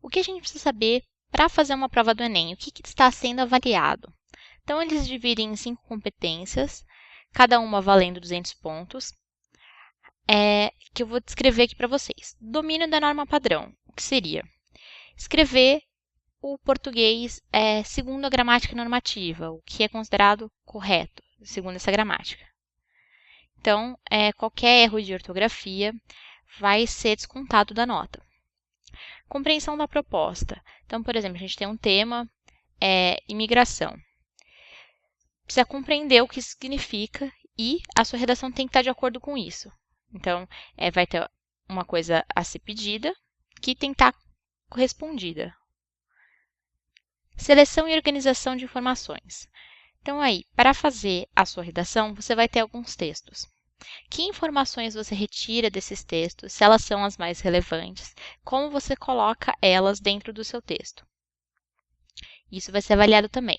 O que a gente precisa saber para fazer uma prova do Enem? O que está sendo avaliado? Então, eles dividem em 5 competências, cada uma valendo 200 pontos, que eu vou descrever aqui para vocês. Domínio da norma padrão, o que seria? Escrever o português segundo a gramática normativa, o que é considerado correto, segundo essa gramática. Então, qualquer erro de ortografia vai ser descontado da nota. Compreensão da proposta. Então, por exemplo, a gente tem um tema, imigração. Precisa compreender o que isso significa e a sua redação tem que estar de acordo com isso. Então, vai ter uma coisa a ser pedida que tem que estar correspondida. Seleção e organização de informações. Então, aí, para fazer a sua redação, você vai ter alguns textos. Que informações você retira desses textos, se elas são as mais relevantes, como você coloca elas dentro do seu texto. Isso vai ser avaliado também.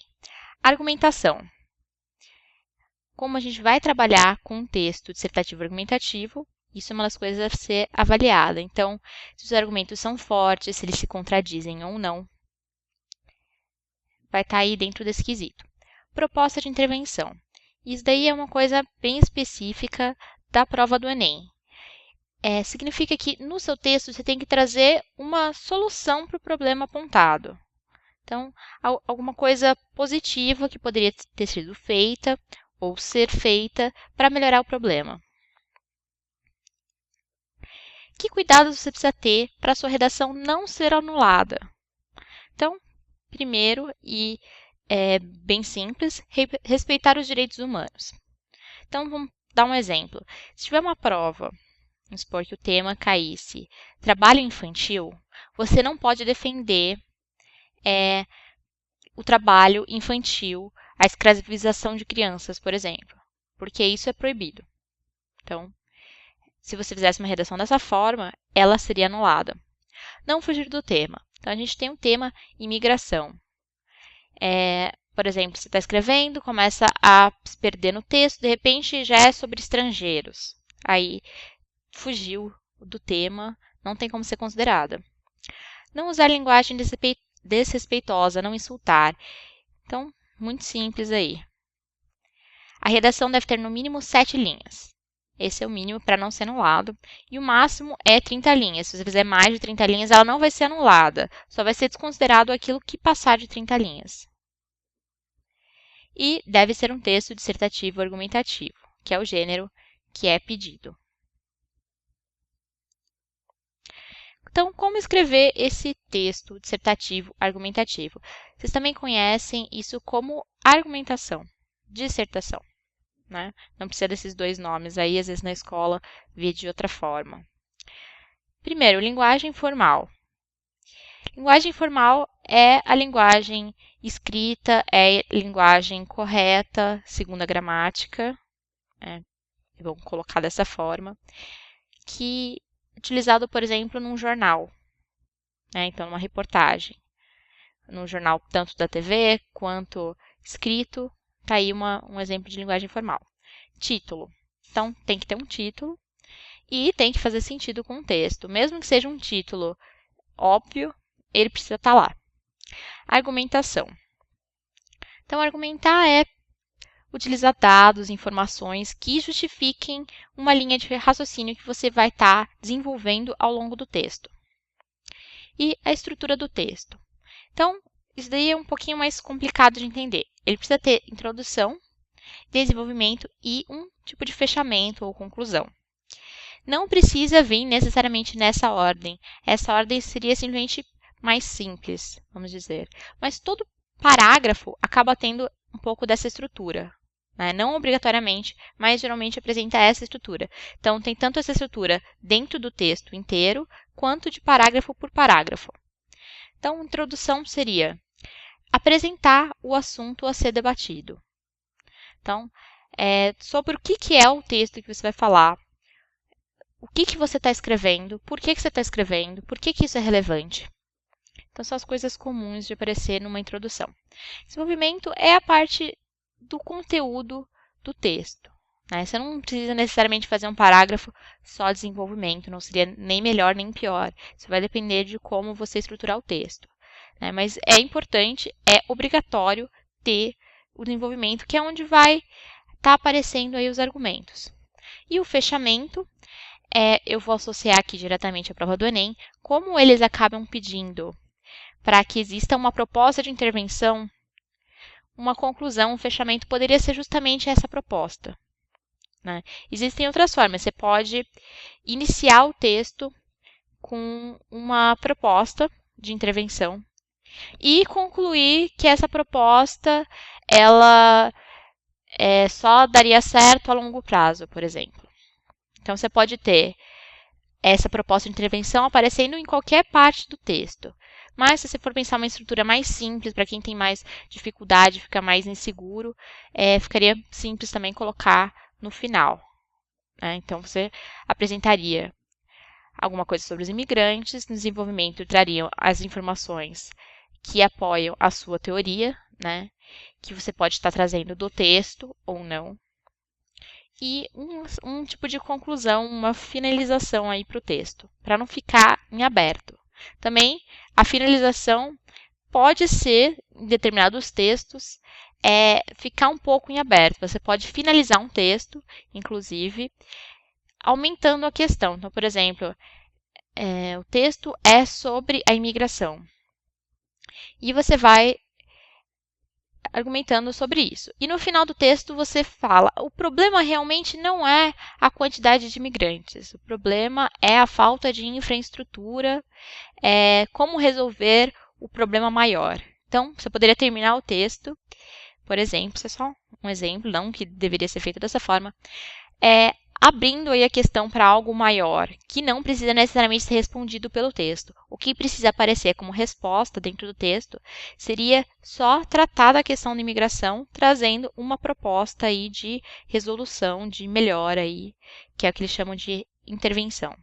Argumentação. Como a gente vai trabalhar com um texto dissertativo argumentativo, isso é uma das coisas a ser avaliada. Então, se os argumentos são fortes, se eles se contradizem ou não, vai estar aí dentro desse quesito. Proposta de intervenção. Isso daí é uma coisa bem específica da prova do Enem. Significa que no seu texto você tem que trazer uma solução para o problema apontado. Então, alguma coisa positiva que poderia ter sido feita ou ser feita para melhorar o problema. Que cuidados você precisa ter para a sua redação não ser anulada? Então, primeiro, e bem simples, respeitar os direitos humanos. Então, vamos dar um exemplo. Se tiver uma prova, vamos supor que o tema caísse trabalho infantil, você não pode defender o trabalho infantil, a escravização de crianças, por exemplo, porque isso é proibido. Então, se você fizesse uma redação dessa forma, ela seria anulada. Não fugir do tema. Então, a gente tem um tema imigração. Por exemplo, você está escrevendo, começa a se perder no texto, de repente já é sobre estrangeiros. Aí, fugiu do tema, não tem como ser considerada. Não usar linguagem desrespeitosa, não insultar. Então, muito simples aí. A redação deve ter no mínimo 7 linhas. Esse é o mínimo para não ser anulado. E o máximo é 30 linhas. Se você fizer mais de 30 linhas, ela não vai ser anulada. Só vai ser desconsiderado aquilo que passar de 30 linhas. E deve ser um texto dissertativo argumentativo, que é o gênero que é pedido. Então, como escrever esse texto dissertativo argumentativo? Vocês também conhecem isso como argumentação, dissertação, né? Não precisa desses dois nomes aí, às vezes na escola vê de outra forma. Primeiro, linguagem formal. Linguagem formal é a linguagem escrita, é a linguagem correta, segundo a gramática, vamos colocar dessa forma, que é utilizado, por exemplo, num jornal, então numa reportagem. No jornal tanto da TV quanto escrito, está aí um exemplo de linguagem formal. Título. Então, tem que ter um título e tem que fazer sentido com o texto. Mesmo que seja um título óbvio, ele precisa estar lá. Argumentação. Então, argumentar é utilizar dados, informações que justifiquem uma linha de raciocínio que você vai estar desenvolvendo ao longo do texto. E a estrutura do texto. Então, isso daí é um pouquinho mais complicado de entender. Ele precisa ter introdução, desenvolvimento e um tipo de fechamento ou conclusão. Não precisa vir necessariamente nessa ordem. Essa ordem seria simplesmente mais simples, vamos dizer. Mas todo parágrafo acaba tendo um pouco dessa estrutura. Não obrigatoriamente, mas geralmente apresenta essa estrutura. Então, tem tanto essa estrutura dentro do texto inteiro, quanto de parágrafo por parágrafo. Então, introdução seria apresentar o assunto a ser debatido. Então, sobre o que é o texto que você vai falar, o que você está escrevendo, por que você está escrevendo, por que isso é relevante. Então, são as coisas comuns de aparecer numa introdução. Desenvolvimento é a parte do conteúdo do texto. né? Você não precisa necessariamente fazer um parágrafo só de desenvolvimento, não seria nem melhor nem pior. Isso vai depender de como você estruturar o texto, né? Mas é importante, é obrigatório ter o desenvolvimento, que é onde vai estar aparecendo aí os argumentos. E o fechamento, eu vou associar aqui diretamente à prova do Enem, como eles acabam pedindo para que exista uma proposta de intervenção, uma conclusão, um fechamento poderia ser justamente essa proposta, né? Existem outras formas, você pode iniciar o texto com uma proposta de intervenção e concluir que essa proposta ela só daria certo a longo prazo, por exemplo. Então, você pode ter essa proposta de intervenção aparecendo em qualquer parte do texto. Mas, se você for pensar uma estrutura mais simples, para quem tem mais dificuldade, fica mais inseguro, ficaria simples também colocar no final, né? Então, você apresentaria alguma coisa sobre os imigrantes, no desenvolvimento trariam as informações que apoiam a sua teoria, né? Que você pode estar trazendo do texto ou não. E um tipo de conclusão, uma finalização aí para o texto, para não ficar em aberto. Também a finalização pode ser, em determinados textos, ficar um pouco em aberto. Você pode finalizar um texto, inclusive, aumentando a questão. Então, por exemplo, o texto é sobre a imigração. E você vai argumentando sobre isso. E no final do texto você fala, o problema realmente não é a quantidade de imigrantes, o problema é a falta de infraestrutura, como resolver o problema maior. Então, você poderia terminar o texto, por exemplo, isso é só um exemplo, não que deveria ser feito dessa forma, abrindo aí a questão para algo maior, que não precisa necessariamente ser respondido pelo texto. O que precisa aparecer como resposta dentro do texto seria só tratar da questão da imigração, trazendo uma proposta aí de resolução, de melhora aí, que é o que eles chamam de intervenção.